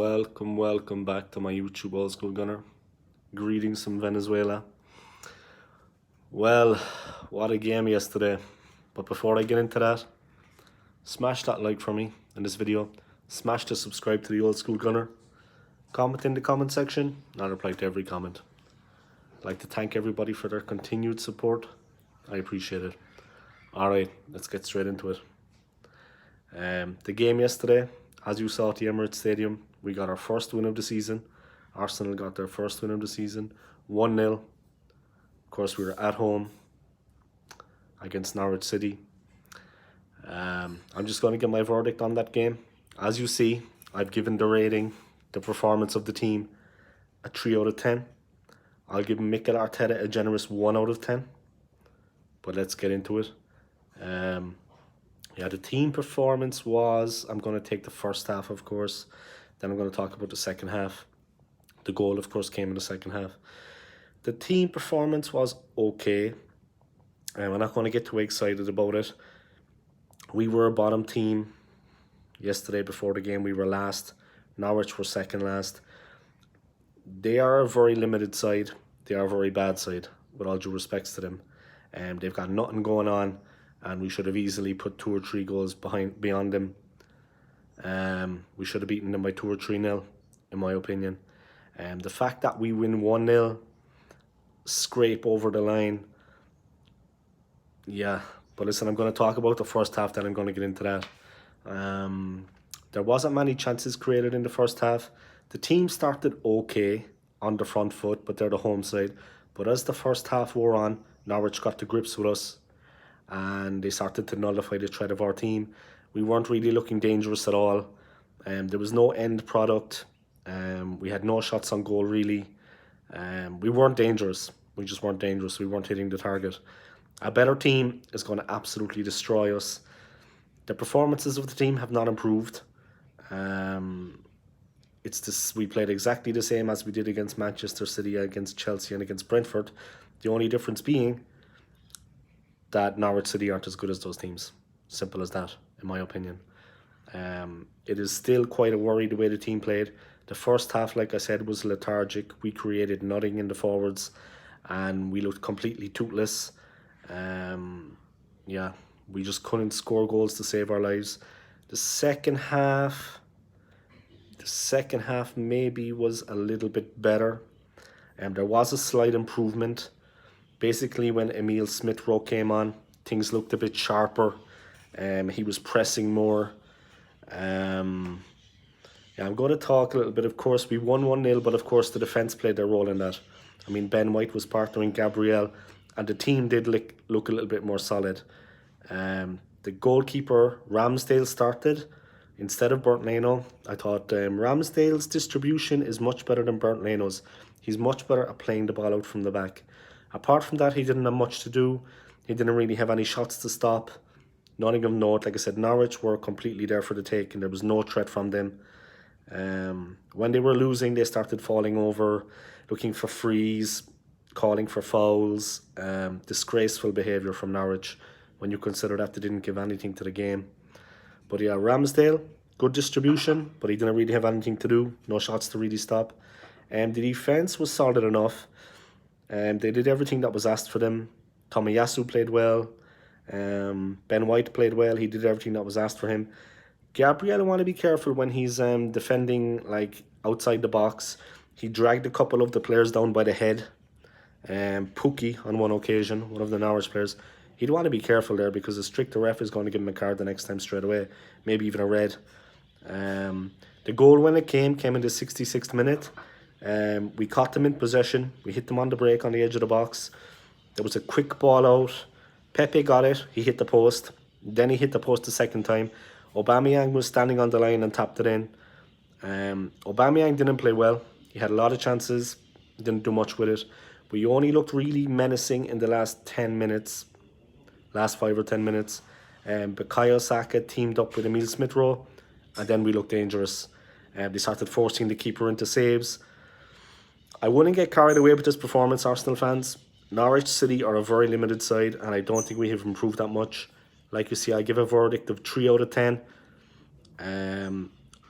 Welcome back to my YouTube old school gunner. Greetings from Venezuela. Well, what a game yesterday. But before I get into that, smash that like for me in this video. Smash the subscribe to the old school gunner. Comment in the comment section, and I'll reply to every comment. I'd like to thank everybody for their continued support. I appreciate it. Alright, let's get straight into it. The game yesterday, as you saw at the Emirates Stadium, we got our first win of the season. Arsenal got their first win of the season, 1-0. Of course, we were at home against Norwich City. I'm just going to give my verdict on that game. As you see, I've given the rating, the performance of the team, a 3 out of 10. I'll give Mikel Arteta a generous 1 out of 10. But let's get into it. The team performance was, I'm going to take the first half, of course. Then I'm going to talk about the second half. The goal, of course, came in the second half. The team performance was okay. I'm not going to get too excited about it. We were a bottom team. Yesterday, before the game, we were last. Norwich were second last. They are a very limited side. They are a very bad side, with all due respects to them. They've got nothing going on, and we should have easily put 2 or 3 goals beyond them. We should have beaten them by 2 or 3-0, in my opinion. The fact that we win 1-0, scrape over the line, yeah. But listen, I'm going to talk about the first half, then I'm going to get into that. There wasn't many chances created in the first half. The team started okay on the front foot, but they're the home side. But as the first half wore on, Norwich got to grips with us, and they started to nullify the threat of our team. We weren't really looking dangerous at all. There was no end product. We had no shots on goal, really. We weren't dangerous. We just weren't dangerous. We weren't hitting the target. A better team is going to absolutely destroy us. The performances of the team have not improved. We played exactly the same as we did against Manchester City, against Chelsea, and against Brentford. The only difference being that Norwich City aren't as good as those teams. Simple as that, in my opinion. It is still quite a worry the way the team played. The first half, like I said, was lethargic. We created nothing in the forwards, and we looked completely toothless. We just couldn't score goals to save our lives. The second half maybe was a little bit better. There was a slight improvement. Basically, when Emil Smith-Rowe came on, things looked a bit sharper. He was pressing more. I'm going to talk a little bit. Of course, we won 1-0, but of course the defence played their role in that. I mean, Ben White was partnering Gabriel, and the team did look a little bit more solid. The goalkeeper, Ramsdale, started instead of Bernd Leno. I thought Ramsdale's distribution is much better than Bernd Leno's. He's much better at playing the ball out from the back. Apart from that, he didn't have much to do. He didn't really have any shots to stop. Nothing of note. Like I said, Norwich were completely there for the take, and there was no threat from them. When they were losing, they started falling over, looking for frees, calling for fouls. Disgraceful behaviour from Norwich when you consider that they didn't give anything to the game. But yeah, Ramsdale, good distribution, but he didn't really have anything to do. No shots to really stop. The defence was solid enough. They did everything that was asked for them. Tomiyasu played well. Ben White played well. He did everything that was asked for him. Gabriel, I want to be careful when he's defending like outside the box. He dragged a couple of the players down by the head. Pookie on one occasion, one of the Norwich players. He'd want to be careful there, because a stricter ref is going to give him a card the next time straight away. Maybe even a red. The goal, when it came in the 66th minute. We caught them in possession. We hit them on the break on the edge of the box. There was a quick ball out. Pepe got it. He hit the post. Then he hit the post the second time. Aubameyang was standing on the line and tapped it in. Aubameyang didn't play well. He had a lot of chances. Didn't do much with it. We only looked really menacing in the last 10 minutes. Last 5 or 10 minutes. Bukayo Saka teamed up with Emil Smith-Rowe, and then we looked dangerous. They started forcing the keeper into saves. I wouldn't get carried away with this performance, Arsenal fans. Norwich City are a very limited side, and I don't think we have improved that much. Like you see, I give a verdict of 3 out of 10.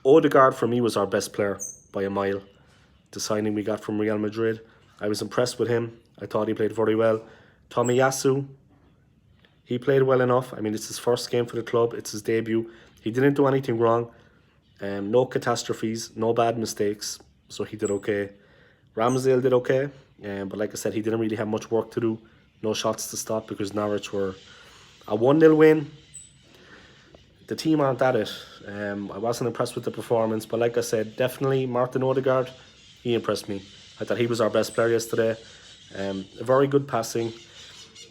Odegaard for me was our best player by a mile. The signing we got from Real Madrid, I was impressed with him. I thought he played very well. Tomiyasu, he played well enough. I mean, it's his first game for the club. It's his debut. He didn't do anything wrong. No catastrophes, no bad mistakes. So he did okay. Ramsdale did okay. But like I said, he didn't really have much work to do. No shots to stop because Norwich were a 1-0 win. The team aren't at it. I wasn't impressed with the performance. But like I said, definitely Martin Odegaard, he impressed me. I thought he was our best player yesterday. Very good passing.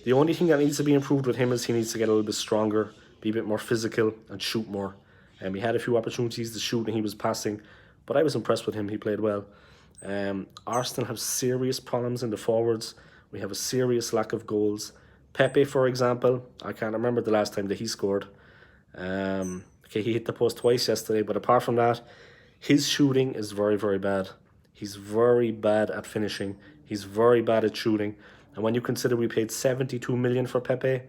The only thing that needs to be improved with him is he needs to get a little bit stronger, be a bit more physical and shoot more. He had a few opportunities to shoot and he was passing, but I was impressed with him. He played well. Arsenal have serious problems in the forwards. We have a serious lack of goals. Pepe, for example, I can't remember the last time that he scored. Okay, he hit the post twice yesterday, but apart from that, his shooting is very, very bad. He's very bad at finishing. He's very bad at shooting. And when you consider we paid 72 million for Pepe,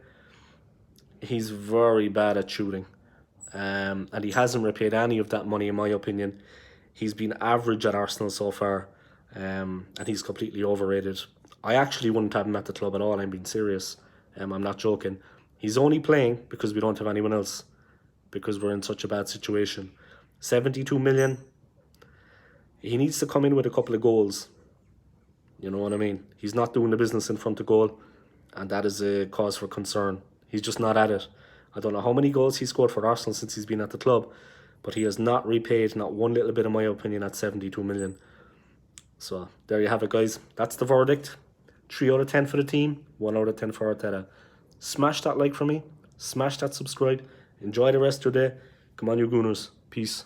he's very bad at shooting. And he hasn't repaid any of that money, in my opinion. He's been average at Arsenal so far, and he's completely overrated. I actually wouldn't have him at the club at all. I'm being serious. I'm not joking. He's only playing because we don't have anyone else, because we're in such a bad situation. 72 million. He needs to come in with a couple of goals. You know what I mean? He's not doing the business in front of goal, and that is a cause for concern. He's just not at it. I don't know how many goals he scored for Arsenal since he's been at the club, but he has not repaid not one little bit, in my opinion, at 72 million. So there you have it, guys. That's the verdict. 3 out of 10 for the team, 1 out of 10 for Arteta. Smash that like for me. Smash that subscribe. Enjoy the rest of your day. Come on, you Gooners. Peace.